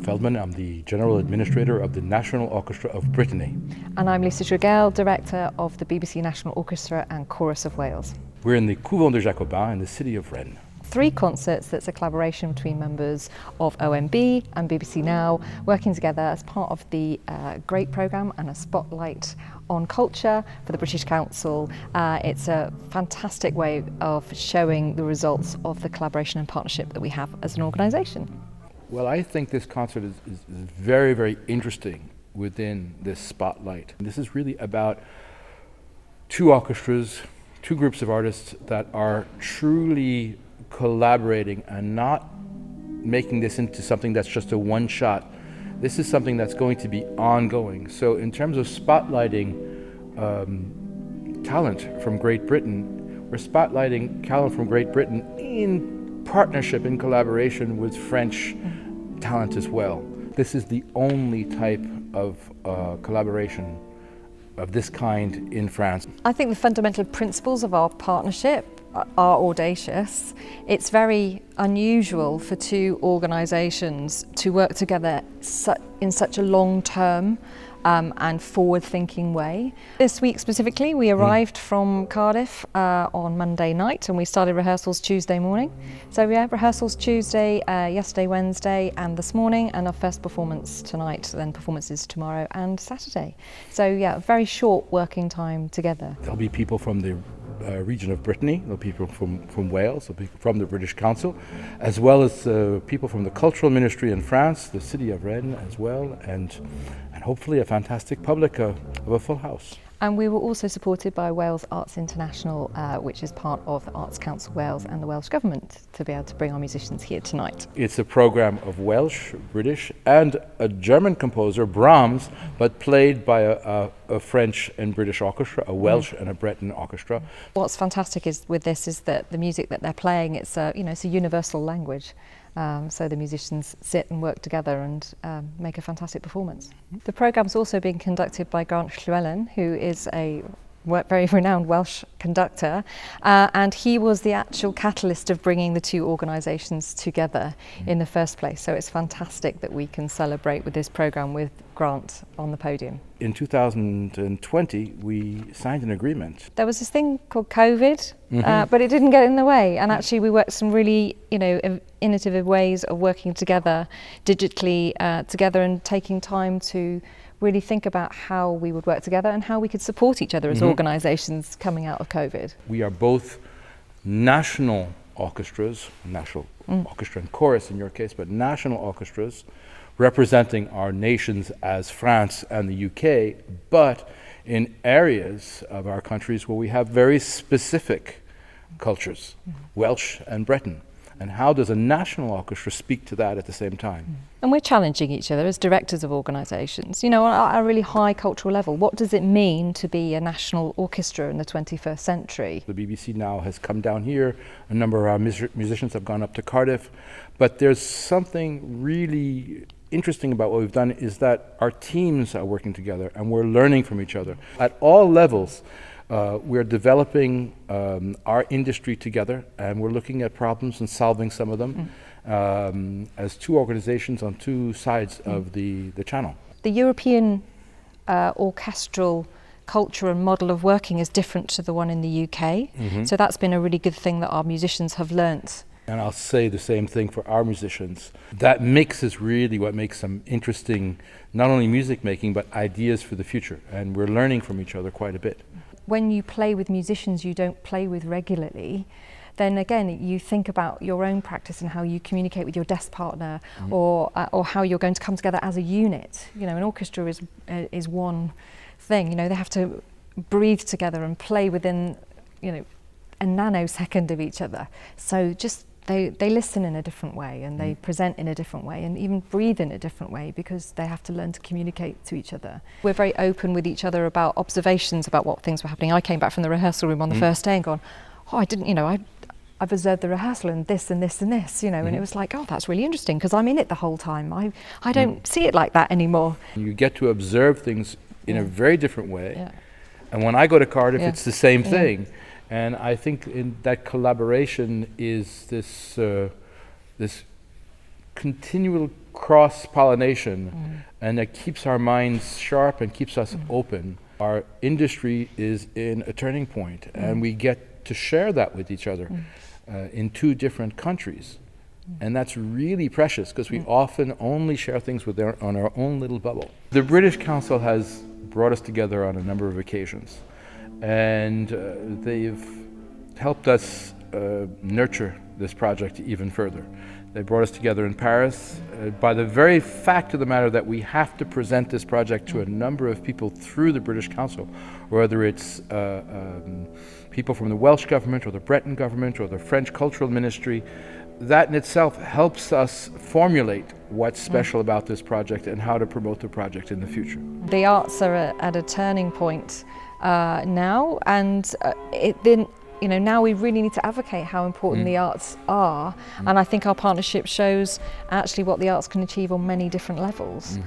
Feldman. I'm the General Administrator of the National Orchestra of Brittany. And I'm Lisa Tregale, Director of the BBC National Orchestra and Chorus of Wales. We're in the Couvent de Jacobin in the city of Rennes. 3 concerts that's a collaboration between members of ONB and BBC NOW, working together as part of the great programme and a spotlight on culture for the British Council. It's a fantastic way of showing the results of the collaboration and partnership that we have as an organisation. Well, I think this concert is very, very interesting within this spotlight. This is really about 2 orchestras, 2 groups of artists that are truly collaborating and not making this into something that's just a one-shot. This is something that's going to be ongoing. So in terms of spotlighting talent from Great Britain, we're spotlighting talent from Great Britain in partnership, in collaboration with French talent as well. This is the only type of collaboration of this kind in France. I think the fundamental principles of our partnership are audacious. It's very unusual for 2 organisations to work together in such a long-term and forward-thinking way. This week specifically, we arrived from Cardiff on Monday night and we started rehearsals Tuesday morning. So we had rehearsals Tuesday, yesterday, Wednesday and this morning, and our first performance tonight, then performances tomorrow and Saturday. So yeah, a very short working time together. There'll be people from the region of Brittany, there'll be people from Wales, there'll be people from the British Council, as well as people from the Cultural Ministry in France, the city of Rennes as well, and hopefully a fantastic public of a full house. And we were also supported by Wales Arts International, which is part of the Arts Council Wales and the Welsh Government, to be able to bring our musicians here tonight. It's a programme of Welsh, British and a German composer, Brahms, but played by a French and British orchestra, a Welsh and a Breton orchestra. What's fantastic with this is that the music that they're playing, it's a universal language. So the musicians sit and work together and make a fantastic performance. The programme's also being conducted by Grant Llewellyn, who is a very renowned Welsh conductor, and he was the actual catalyst of bringing the 2 organisations together in the first place. So it's fantastic that we can celebrate with this programme with Grant on the podium. In 2020, we signed an agreement. There was this thing called COVID, but it didn't get in the way. And actually, we worked some really, innovative ways of working together, digitally together, and taking time to really think about how we would work together and how we could support each other as organisations coming out of COVID. We are both national orchestras, national orchestra and chorus in your case, but national orchestras representing our nations as France and the UK, but in areas of our countries where we have very specific cultures, Welsh and Breton. And how does a national orchestra speak to that at the same time? And we're challenging each other as directors of organisations, at a really high cultural level. What does it mean to be a national orchestra in the 21st century? The BBC NOW has come down here. A number of our musicians have gone up to Cardiff. But there's something really interesting about what we've done is that our teams are working together and we're learning from each other. At all levels, we're developing our industry together and we're looking at problems and solving some of them as 2 organizations on 2 sides of the channel. The European orchestral culture and model of working is different to the one in the UK. So that's been a really good thing that our musicians have learnt. And I'll say the same thing for our musicians. That mix is really what makes them interesting, not only music making, but ideas for the future. And we're learning from each other quite a bit. When you play with musicians you don't play with regularly, then again you think about your own practice and how you communicate with your desk partner, or how you're going to come together as a unit. An orchestra is one thing. They have to breathe together and play within a nanosecond of each other. So just they listen in a different way and they present in a different way and even breathe in a different way because they have to learn to communicate to each other. We're very open with each other about observations about what things were happening. I came back from the rehearsal room on the first day and gone, I didn't, I've observed the rehearsal and this and this and this, and it was like, that's really interesting because I'm in it the whole time. I don't see it like that anymore. You get to observe things in a very different way. And when I go to Cardiff, it's the same thing. And I think in that collaboration is this continual cross-pollination, and that keeps our minds sharp and keeps us open. Our industry is in a turning point, and we get to share that with each other in 2 different countries. And that's really precious, because we often only share things with on our own little bubble. The British Council has brought us together on a number of occasions, and they've helped us nurture this project even further. They brought us together in Paris by the very fact of the matter that we have to present this project to a number of people through the British Council, whether it's people from the Welsh government or the Breton government or the French Cultural Ministry. That in itself helps us formulate what's special about this project and how to promote the project in the future. The arts are at a turning point now, and now we really need to advocate how important the arts are, and I think our partnership shows actually what the arts can achieve on many different levels.